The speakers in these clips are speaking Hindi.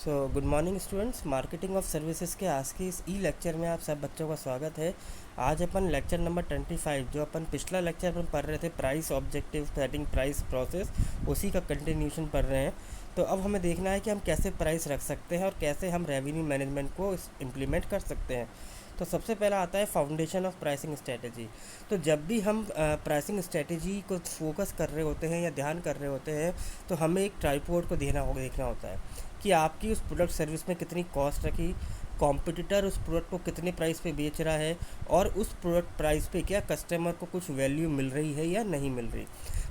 Good morning students. Marketing of services के आज के इस ई लेक्चर में आप सब बच्चों का स्वागत है। आज अपन लेक्चर नंबर 25 जो अपन पिछला लेक्चर अपन पढ़ रहे थे price objective setting price process, उसी का कंटिन्यूशन पढ़ रहे हैं। तो अब हमें देखना है कि हम कैसे प्राइस रख सकते हैं और कैसे हम रेवेन्यू मैनेजमेंट को इम्प्लीमेंट कर सकते हैं। तो सबसे पहला आता है फाउंडेशन ऑफ प्राइसिंग स्ट्रेटजी। तो जब भी हम प्राइसिंग स्ट्रेटजी को फोकस कर रहे होते हैं या ध्यान कर रहे होते हैं तो हमें एक ट्राइपॉड को देखना होता है कि आपकी उस प्रोडक्ट सर्विस में कितनी कॉस्ट रखी, कॉम्पिटिटर उस प्रोडक्ट को कितने प्राइस पे बेच रहा है और उस प्रोडक्ट प्राइस पे क्या कस्टमर को कुछ वैल्यू मिल रही है या नहीं मिल रही।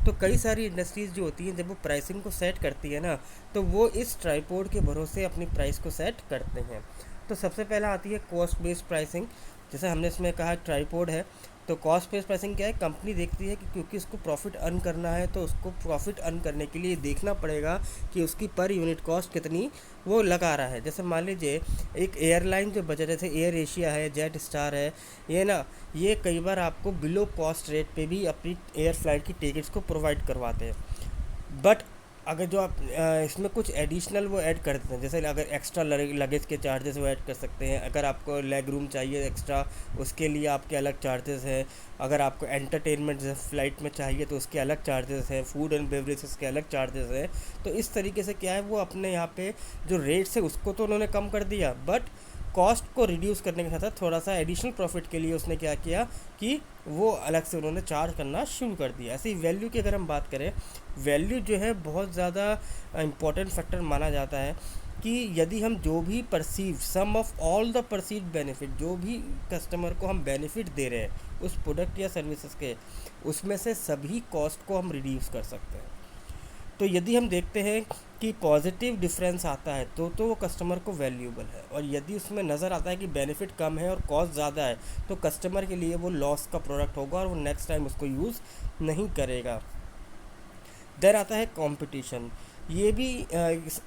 तो कई सारी इंडस्ट्रीज़ जो होती हैं जब वो प्राइसिंग को सेट करती है ना, तो वो इस ट्राइपॉड के भरोसे अपनी प्राइस को सेट करते हैं। तो सबसे पहला आती है कॉस्ट बेस्ड प्राइसिंग। जैसे हमने इसमें कहा ट्राइपॉड है, तो कॉस्ट बेस्ड प्राइसिंग क्या है, कंपनी देखती है कि क्योंकि उसको प्रॉफिट अर्न करना है तो उसको प्रॉफिट अर्न करने के लिए देखना पड़ेगा कि उसकी पर यूनिट कॉस्ट कितनी वो लगा रहा है। जैसे मान लीजिए एक एयरलाइन जो बजट, जैसे एयर एशिया है, जेट स्टार है, ये कई बार आपको बिलो कॉस्ट रेट पे भी अपनी एयर फ्लाइट की टिकट्स को प्रोवाइड करवाते हैं। बट अगर जो आप इसमें कुछ एडिशनल वो ऐड कर देते हैं, जैसे अगर एक्स्ट्रा लगेज के चार्जेस वो ऐड कर सकते हैं, अगर आपको लेग रूम चाहिए एक्स्ट्रा उसके लिए आपके अलग चार्जेस हैं, अगर आपको एंटरटेनमेंट जैसे फ़्लाइट में चाहिए तो उसके अलग चार्जेस हैं, फूड एंड बेवरेजेस के अलग चार्जेस हैं। तो इस तरीके से क्या है, वो अपने यहाँ पे जो रेट्स है उसको तो उन्होंने कम कर दिया, बट कॉस्ट को रिड्यूस करने के साथ थोड़ा सा एडिशनल प्रॉफिट के लिए उसने क्या किया कि वो अलग से उन्होंने चार्ज करना शुरू कर दिया। ऐसे ही वैल्यू की अगर हम बात करें, वैल्यू जो है बहुत ज़्यादा इम्पोर्टेंट फैक्टर माना जाता है कि यदि हम जो भी perceive sum of all the perceive benefit, जो भी कस्टमर को हम बेनिफिट दे रहे हैं उस प्रोडक्ट या सर्विसेज के, उसमें से सभी कॉस्ट को हम रिड्यूस कर सकते हैं। तो यदि हम देखते हैं कि पॉजिटिव डिफरेंस आता है तो वो कस्टमर को वैल्यूएबल है, और यदि उसमें नज़र आता है कि बेनिफिट कम है और कॉस्ट ज़्यादा है तो कस्टमर के लिए वो लॉस का प्रोडक्ट होगा और वो नेक्स्ट टाइम उसको यूज़ नहीं करेगा। देन आता है कंपटीशन। ये भी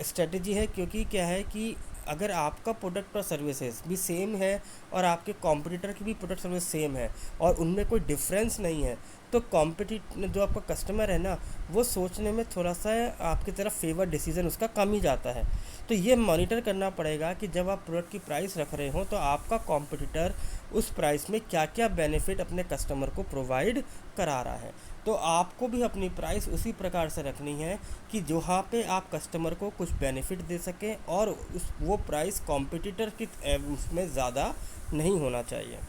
स्ट्रेटजी है, क्योंकि क्या है कि अगर आपका प्रोडक्ट और सर्विसेज भी सेम है और आपके कॉम्पिटिटर की भी प्रोडक्ट सर्विस सेम है और उनमें कोई डिफरेंस नहीं है, तो जो आपका कस्टमर है ना, वो सोचने में थोड़ा सा आपकी तरफ फेवर डिसीजन उसका कम ही जाता है। तो ये मॉनिटर करना पड़ेगा कि जब आप प्रोडक्ट की प्राइस रख रहे हो तो आपका कॉम्पिटिटर उस प्राइस में क्या क्या बेनिफिट अपने कस्टमर को प्रोवाइड करा रहा है। तो आपको भी अपनी प्राइस उसी प्रकार से रखनी है कि जहाँ पे आप कस्टमर को कुछ बेनिफिट दे सकें और वो प्राइस कॉम्पिटिटर की उसमें ज़्यादा नहीं होना चाहिए।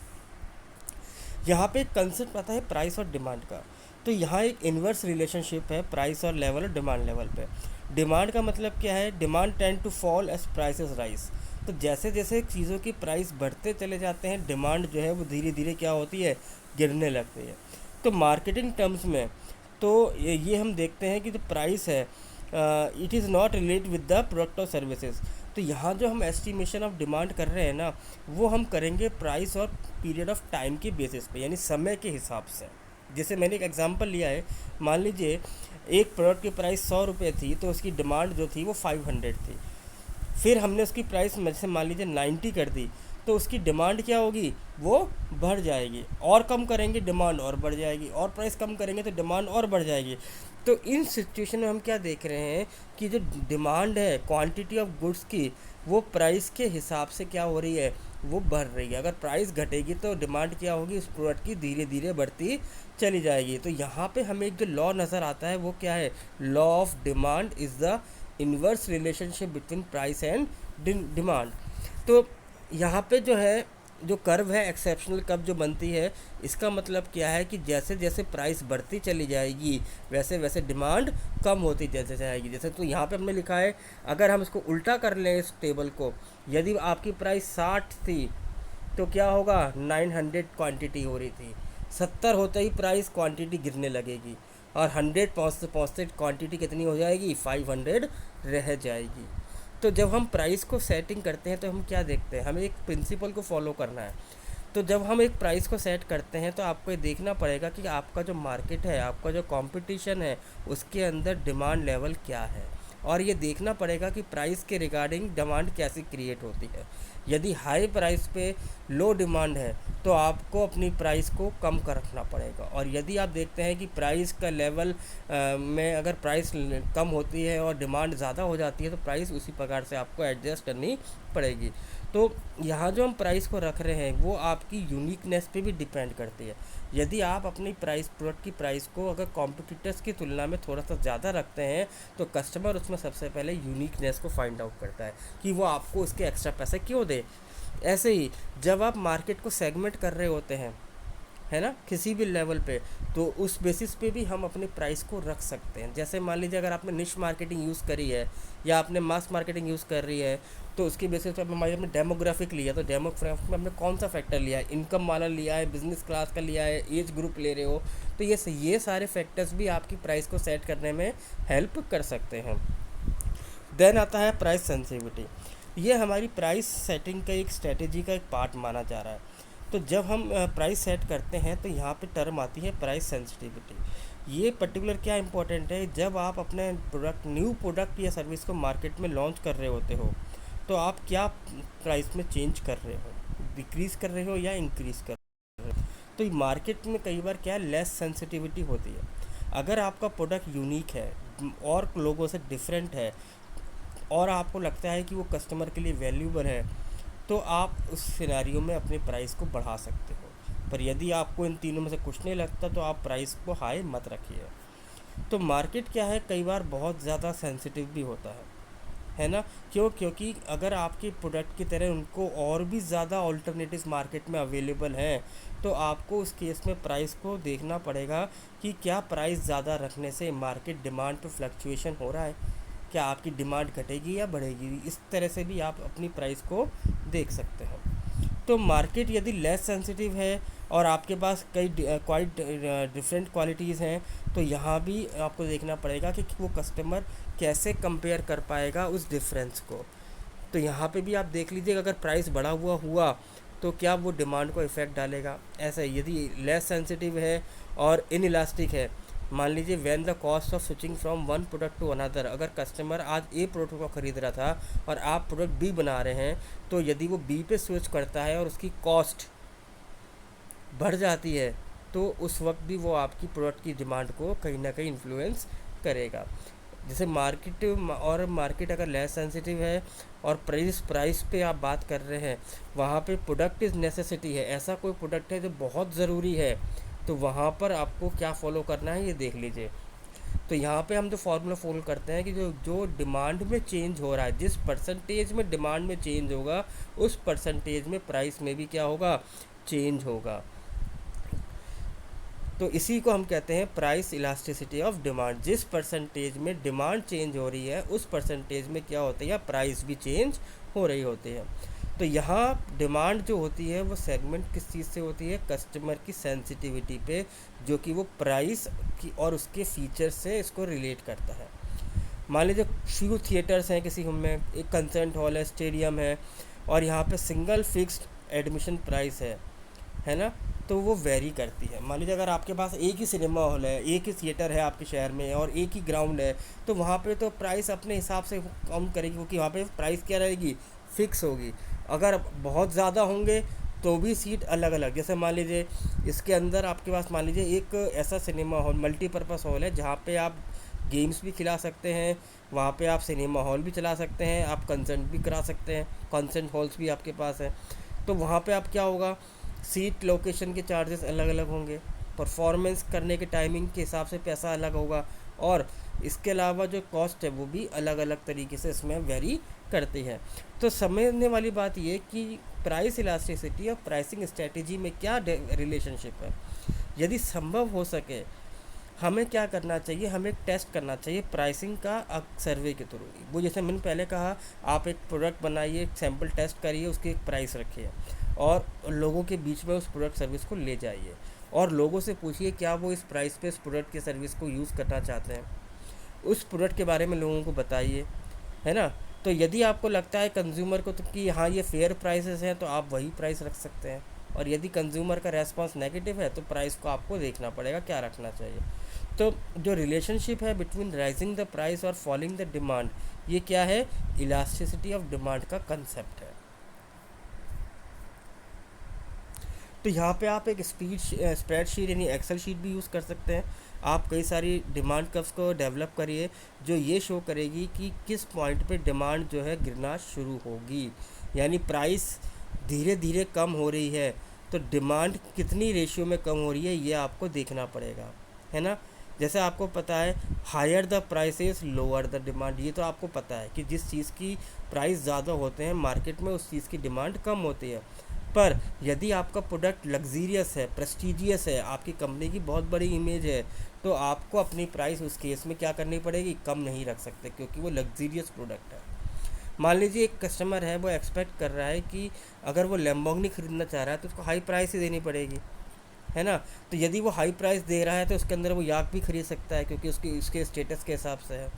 यहाँ पे एक कंसेप्ट आता है प्राइस और डिमांड का। तो यहाँ एक इन्वर्स रिलेशनशिप है प्राइस और लेवल और डिमांड लेवल पे। डिमांड का मतलब क्या है, demand tend to fall as prices rise. तो जैसे जैसे चीज़ों की प्राइस बढ़ते चले जाते हैं, डिमांड जो है वो धीरे धीरे क्या होती है, गिरने लगती है। तो मार्केटिंग टर्म्स में तो ये हम देखते हैं कि जो प्राइस है it is not relate with the product और सर्विसेज। तो यहाँ जो हम एस्टिमेशन ऑफ डिमांड कर रहे हैं ना, वो हम करेंगे प्राइस और पीरियड ऑफ टाइम के बेसिस पे, यानी समय के हिसाब से। जैसे मैंने एक एग्जांपल लिया है, मान लीजिए एक प्रोडक्ट की प्राइस 100 रुपये थी तो उसकी डिमांड जो थी वो 500 थी। फिर हमने उसकी प्राइस जैसे मान लीजिए 90 कर दी, तो उसकी डिमांड क्या होगी, वो बढ़ जाएगी। और कम करेंगे डिमांड और बढ़ जाएगी, और प्राइस कम करेंगे तो डिमांड और बढ़ जाएगी। तो इन सिचुएशन में हम क्या देख रहे हैं कि जो डिमांड है क्वांटिटी ऑफ गुड्स की, वो प्राइस के हिसाब से क्या हो रही है, वो बढ़ रही है। अगर प्राइस घटेगी तो डिमांड क्या होगी, उस प्रोडक्ट की धीरे धीरे बढ़ती चली जाएगी। तो यहाँ पे हमें एक जो लॉ नज़र आता है वो क्या है, law of demand is the inverse relationship between price and demand. तो यहाँ पे जो है, जो कर्व है एक्सेप्शनल कर्व जो बनती है, इसका मतलब क्या है कि जैसे जैसे प्राइस बढ़ती चली जाएगी वैसे वैसे डिमांड कम होती जैसे जाएगी। जैसे तो यहाँ पे हमने लिखा है, अगर हम इसको उल्टा कर लें इस टेबल को, यदि आपकी प्राइस 60 थी तो क्या होगा, 900 क्वांटिटी हो रही थी, 70 होते ही प्राइस क्वांटिटी गिरने लगेगी और 100 पहुँचते पहुँचते क्वांटिटी कितनी हो जाएगी, 500 रह जाएगी। तो जब हम प्राइस को सेटिंग करते हैं तो हम क्या देखते हैं, हमें एक प्रिंसिपल को फॉलो करना है। तो जब हम एक प्राइस को सेट करते हैं तो आपको ये देखना पड़ेगा कि आपका जो मार्केट है, आपका जो कंपटीशन है, उसके अंदर डिमांड लेवल क्या है। और ये देखना पड़ेगा कि प्राइस के रिगार्डिंग डिमांड कैसी क्रिएट होती है। यदि हाई प्राइस पे लो डिमांड है तो आपको अपनी प्राइस को कम कर रखना पड़ेगा, और यदि आप देखते हैं कि प्राइस का लेवल में अगर प्राइस कम होती है और डिमांड ज़्यादा हो जाती है तो प्राइस उसी प्रकार से आपको एडजस्ट करनी पड़ेगी। तो यहाँ जो हम प्राइस को रख रहे हैं वो आपकी यूनिकनेस पे भी डिपेंड करती है। यदि आप अपनी प्राइस प्रोडक्ट की प्राइस को अगर कॉम्पिटिटर्स की तुलना में थोड़ा सा ज़्यादा रखते हैं तो कस्टमर उसमें सबसे पहले यूनिकनेस को फाइंड आउट करता है कि वो आपको उसके एक्स्ट्रा पैसे क्यों दे। ऐसे ही जब आप मार्केट को सेगमेंट कर रहे होते हैं, है ना, किसी भी लेवल पे, तो उस बेसिस पे भी हम अपने प्राइस को रख सकते हैं। जैसे मान लीजिए अगर आपने निश मार्केटिंग यूज़ करी है या आपने मास मार्केटिंग यूज़ कर रही है तो उसकी बेसिस पे आपने डेमोग्राफिक लिया, तो डेमोग्राफिक में आपने कौन सा फैक्टर लिया है, इनकम वाला लिया है, बिजनेस क्लास का लिया है, एज ग्रुप ले रहे हो, तो ये सारे फैक्टर्स भी आपकी प्राइस को सेट करने में हेल्प कर सकते हैं। देन आता है प्राइस सेंसिटिविटी। ये हमारी प्राइस सेटिंग का एक स्ट्रेटेजी का एक पार्ट माना जा रहा है। तो जब हम प्राइस सेट करते हैं तो यहाँ पे टर्म आती है प्राइस सेंसिटिविटी। ये पर्टिकुलर क्या इंपॉर्टेंट है, जब आप अपने न्यू प्रोडक्ट या सर्विस को मार्केट में लॉन्च कर रहे होते हो तो आप क्या प्राइस में चेंज कर रहे हो, डिक्रीज़ कर रहे हो या इंक्रीज़ कर रहे हो। तो मार्केट में कई बार क्या लेस सेंसिटिविटी होती है। अगर आपका प्रोडक्ट यूनिक है और लोगों से डिफरेंट है और आपको लगता है कि वो कस्टमर के लिए वैल्यूबल है तो आप उस सिनेरियो में अपने प्राइस को बढ़ा सकते हो। पर यदि आपको इन तीनों में से कुछ नहीं लगता तो आप प्राइस को हाई मत रखिए। तो मार्केट क्या है, कई बार बहुत ज़्यादा सेंसिटिव भी होता है ना। क्योंकि अगर आपके प्रोडक्ट की तरह उनको और भी ज़्यादा ऑल्टरनेटिव्स मार्केट में अवेलेबल हैं तो आपको उस केस में प्राइस को देखना पड़ेगा कि क्या प्राइस ज़्यादा रखने से मार्केट डिमांड पर फ्लक्चुएशन हो रहा है, क्या आपकी डिमांड घटेगी या बढ़ेगी। इस तरह से भी आप अपनी प्राइस को देख सकते हैं। तो मार्केट यदि लेस सेंसिटिव है और आपके पास कई क्वाइट डिफरेंट क्वालिटीज़ हैं तो यहाँ भी आपको देखना पड़ेगा कि वो कस्टमर कैसे कंपेयर कर पाएगा उस डिफरेंस को। तो यहाँ पे भी आप देख लीजिए अगर प्राइस बढ़ा हुआ तो क्या वो डिमांड को इफ़ेक्ट डालेगा। ऐसे यदि लेस सेंसिटिव है और इनइलास्टिक है, मान लीजिए when the cost of switching from one product to another, अगर कस्टमर आज ए प्रोडक्ट को ख़रीद रहा था और आप प्रोडक्ट बी बना रहे हैं तो यदि वो बी पे स्विच करता है और उसकी कॉस्ट बढ़ जाती है तो उस वक्त भी वो आपकी प्रोडक्ट की डिमांड को कहीं ना कहीं इन्फ्लुएंस करेगा। जैसे मार्केट अगर लेस सेंसिटिव है और प्राइस पे आप बात कर रहे हैं, वहाँ पे प्रोडक्ट इज़ नेसेसिटी है, ऐसा कोई प्रोडक्ट है जो बहुत ज़रूरी है तो वहाँ पर आपको क्या फॉलो करना है ये देख लीजिए। तो यहाँ पे हम जो फॉर्मूला फॉलो करते हैं कि जो डिमांड में चेंज हो रहा है, जिस परसेंटेज में डिमांड में चेंज होगा उस परसेंटेज में प्राइस में भी क्या होगा, चेंज होगा। तो इसी को हम कहते हैं प्राइस इलास्टिसिटी ऑफ डिमांड। जिस परसेंटेज में डिमांड चेंज हो रही है उस परसेंटेज में क्या होता है, प्राइस भी चेंज हो रही होती है। तो यहाँ डिमांड जो होती है वो सेगमेंट किस चीज़ से होती है, कस्टमर की सेंसिटिविटी पे, जो कि वो प्राइस की और उसके फीचर्स से इसको रिलेट करता है। मान लीजिए फ्यू थिएटर्स हैं किसी में, एक कंसर्ट हॉल है, स्टेडियम है, और यहाँ पे सिंगल फिक्स्ड एडमिशन प्राइस है ना, तो वो वेरी करती है। मान लीजिए अगर आपके पास एक ही सिनेमा हॉल है, एक ही थिएटर है आपके शहर में और एक ही ग्राउंड है तो वहाँ पे तो प्राइस अपने हिसाब से कम करेगी, क्योंकि वहाँ पे प्राइस क्या रहेगी, फिक्स होगी। अगर बहुत ज़्यादा होंगे तो भी सीट अलग अलग। जैसे मान लीजिए इसके अंदर आपके पास मान लीजिए एक ऐसा सिनेमा हॉल मल्टीपर्पज़ हॉल है जहाँ पे आप गेम्स भी खिला सकते हैं, वहाँ पे आप सिनेमा हॉल भी चला सकते हैं, आप कंसर्ट भी करा सकते हैं, कंसर्ट हॉल्स भी आपके पास है। तो वहाँ पे आप क्या होगा, सीट लोकेशन के चार्जेस अलग अलग होंगे, परफॉर्मेंस करने के टाइमिंग के हिसाब से पैसा अलग होगा, और इसके अलावा जो कॉस्ट है वो भी अलग अलग तरीके से इसमें वेरी करती है। तो समझने वाली बात ये कि प्राइस इलास्टिसिटी और प्राइसिंग स्ट्रेटेजी में क्या रिलेशनशिप है। यदि संभव हो सके हमें क्या करना चाहिए, हमें एक टेस्ट करना चाहिए प्राइसिंग का सर्वे के थ्रू। वो जैसे मैंने पहले कहा, आप एक प्रोडक्ट बनाइए, एक सैम्पल टेस्ट करिए, उसकी एक प्राइस रखिए और लोगों के बीच में उस प्रोडक्ट सर्विस को ले जाइए और लोगों से पूछिए क्या वो इस प्राइस पे इस प्रोडक्ट के सर्विस को यूज़ करना चाहते हैं। उस प्रोडक्ट के बारे में लोगों को बताइए, है ना। तो यदि आपको लगता है कंज्यूमर को तो कि हाँ ये फेयर प्राइसेस हैं तो आप वही प्राइस रख सकते हैं, और यदि कंज्यूमर का रेस्पॉन्स नेगेटिव है तो प्राइस को आपको देखना पड़ेगा क्या रखना चाहिए। तो जो रिलेशनशिप है बिटवीन राइजिंग द प्राइस और फॉलिंग द डिमांड, ये क्या है, इलास्टिसिटी ऑफ डिमांड का कंसेप्ट है। तो यहाँ पे आप एक स्प्रेडशीट यानी एक्सेल शीट भी यूज़ कर सकते हैं। आप कई सारी डिमांड कर्व्स को डेवलप करिए जो ये शो करेगी कि किस पॉइंट पे डिमांड जो है गिरना शुरू होगी, यानी प्राइस धीरे धीरे कम हो रही है तो डिमांड कितनी रेशियो में कम हो रही है ये आपको देखना पड़ेगा, है ना। जैसे आपको पता है higher the prices lower the demand, ये तो आपको पता है कि जिस चीज़ की प्राइस ज़्यादा होते हैं मार्केट में उस चीज़ की डिमांड कम होती है। पर यदि आपका प्रोडक्ट लग्जीरियस है, प्रेस्टिजियस है, आपकी कंपनी की बहुत बड़ी इमेज है, तो आपको अपनी प्राइस उस केस में क्या करनी पड़ेगी, कम नहीं रख सकते, क्योंकि वो लग्जीरियस प्रोडक्ट है। मान लीजिए एक कस्टमर है, वो एक्सपेक्ट कर रहा है कि अगर वो लैम्बोर्गिनी खरीदना चाह रहा है तो उसको हाई प्राइस ही देनी पड़ेगी, है ना। तो यदि वो हाई प्राइस दे रहा है तो उसके अंदर वो याक भी खरीद सकता है, क्योंकि उसके स्टेटस के हिसाब से है।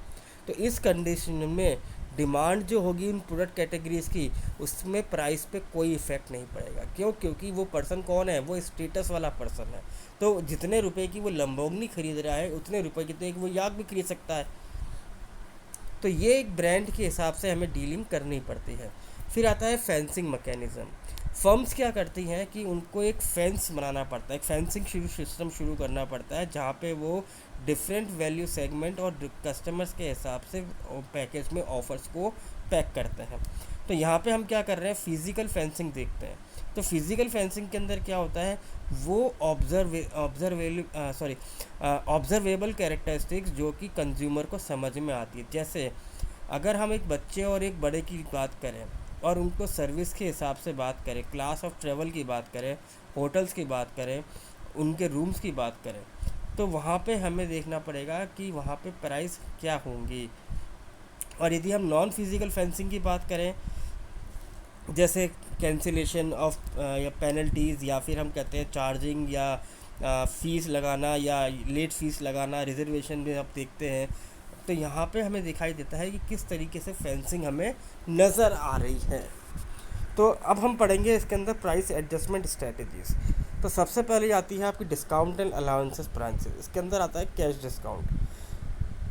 तो इस कंडीशन में डिमांड जो होगी उन प्रोडक्ट कैटेगरीज की, उसमें प्राइस पे कोई इफेक्ट नहीं पड़ेगा। क्यों? क्योंकि वो पर्सन कौन है, वो स्टेटस वाला पर्सन है। तो जितने रुपए की वो लैम्बोर्गिनी खरीद रहा है उतने रुपए की तो एक वो याक भी खरीद सकता है। तो ये एक ब्रांड के हिसाब से हमें डीलिंग करनी पड़ती है। फिर आता है फेंसिंग मैकेनिज़्म। फर्म्स क्या करती हैं कि उनको एक फेंस बनाना पड़ता है, एक फेंसिंग सिस्टम शुरू करना पड़ता है, जहाँ पे वो डिफरेंट वैल्यू सेगमेंट और कस्टमर्स के हिसाब से पैकेज में ऑफर्स को पैक करते हैं। तो यहाँ पे हम क्या कर रहे हैं, फिजिकल फेंसिंग देखते हैं। तो फिजिकल फेंसिंग के अंदर क्या होता है, वो ऑब्जर्वेबल कैरेक्टरिस्टिक्स जो कि कंज्यूमर को समझ में आती है। जैसे अगर हम एक बच्चे और एक बड़े की बात करें और उनको सर्विस के हिसाब से बात करें, क्लास ऑफ ट्रेवल की बात करें, होटल्स की बात करें, उनके रूम्स की बात करें, तो वहाँ पे हमें देखना पड़ेगा कि वहाँ पे प्राइस क्या होंगी। और यदि हम नॉन फिजिकल फेंसिंग की बात करें, जैसे कैंसिलेशन ऑफ या पेनल्टीज़, या फिर हम कहते हैं चार्जिंग या फ़ीस लगाना या लेट फ़ीस लगाना, रिजर्वेशन में आप देखते हैं, तो यहाँ पे हमें दिखाई देता है कि किस तरीके से फेंसिंग हमें नज़र आ रही है। तो अब हम पढ़ेंगे इसके अंदर प्राइस एडजस्टमेंट स्ट्रेटजीज़। तो सबसे पहले आती है आपकी डिस्काउंट एंड अलाउंसेस ब्रांचेस। इसके अंदर आता है कैश डिस्काउंट,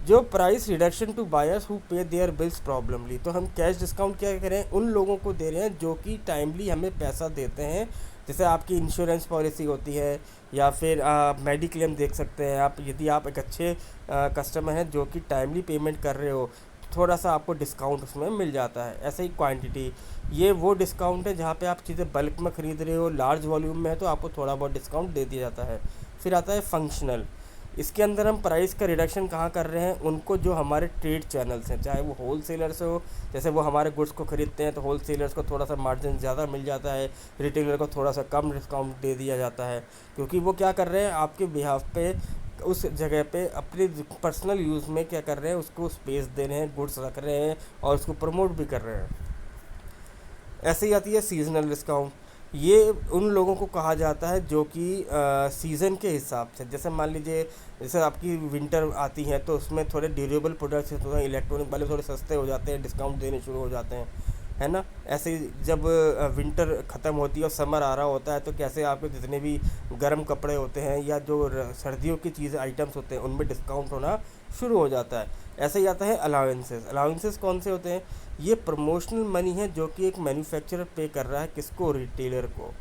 जो price reduction to buyers who pay their bills promptly. तो हम कैश डिस्काउंट क्या करें, उन लोगों को दे रहे हैं जो कि टाइमली हमें पैसा देते हैं। जैसे आपकी इंश्योरेंस पॉलिसी होती है या फिर मेडिक्लेम देख सकते हैं आप। यदि आप एक अच्छे कस्टमर हैं जो कि टाइमली पेमेंट कर रहे हो, तो थोड़ा सा आपको डिस्काउंट उसमें मिल जाता है। ऐसे ही क्वांटिटी, ये वो डिस्काउंट है जहाँ पे आप चीज़ें बल्क में ख़रीद रहे हो, लार्ज वॉल्यूम में है, तो आपको थोड़ा बहुत डिस्काउंट दे दिया जाता है। फिर आता है फंक्शनल। इसके अंदर हम प्राइस का रिडक्शन कहाँ कर रहे हैं, उनको जो हमारे ट्रेड चैनल्स हैं, चाहे वो होल सेलर्स हो, जैसे वो हमारे गुड्स को ख़रीदते हैं तो होल सेलर्स को थोड़ा सा मार्जिन ज़्यादा मिल जाता है, रिटेलर को थोड़ा सा कम डिस्काउंट दे दिया जाता है, क्योंकि वो क्या कर रहे हैं, आपके बिहाफ पे उस जगह पे अपने पर्सनल यूज़ में क्या कर रहे हैं, उसको स्पेस दे रहे हैं, गुड्स रख रहे हैं और उसको प्रमोट भी कर रहे हैं। ऐसे ही आती है सीजनल डिस्काउंट। ये उन लोगों को कहा जाता है जो कि सीज़न के हिसाब से, जैसे मान लीजिए जैसे आपकी विंटर आती है तो उसमें थोड़े ड्यूरेबल प्रोडक्ट्स होते हैं, इलेक्ट्रॉनिक वाले थोड़े सस्ते हो जाते हैं, डिस्काउंट देने शुरू हो जाते हैं, है ना। ऐसे ही जब विंटर ख़त्म होती है और समर आ रहा होता है तो कैसे आपके जितने भी गर्म कपड़े होते हैं या जो सर्दियों की चीज़ें आइटम्स होते हैं उनमें डिस्काउंट होना शुरू हो जाता है। ऐसे ही आता है अलाउंसेस। अलाउंसेस कौन से होते हैं, ये प्रमोशनल मनी है जो कि एक मैन्युफैक्चरर पे कर रहा है, किसको, रिटेलर को,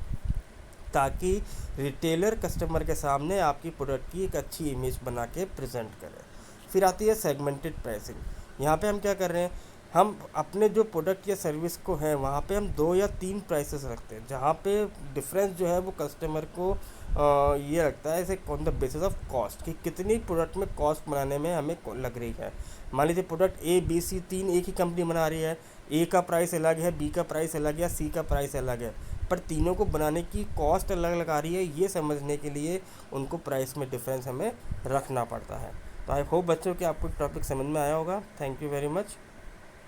ताकि रिटेलर कस्टमर के सामने आपकी प्रोडक्ट की एक अच्छी इमेज बना के प्रेजेंट करे। फिर आती है सेगमेंटेड प्राइसिंग। यहाँ पे हम क्या कर रहे हैं, हम अपने जो प्रोडक्ट या सर्विस को हैं वहाँ पे हम 2 या 3 प्राइसेस रखते हैं, जहाँ पे डिफरेंस जो है वो कस्टमर को ये लगता है इसे on the basis of cost, कि कितनी प्रोडक्ट में कॉस्ट बनाने में हमें लग रही है। मान लीजिए प्रोडक्ट ए बी सी 3 एक ही कंपनी बना रही है, ए का प्राइस अलग है, बी का प्राइस अलग है, सी का प्राइस अलग है, पर तीनों को बनाने की कॉस्ट अलग लगा रही है। ये समझने के लिए उनको प्राइस में डिफरेंस हमें रखना पड़ता है। तो आई होप बच्चों कि आपको टॉपिक समझ में आया होगा। Thank you very much.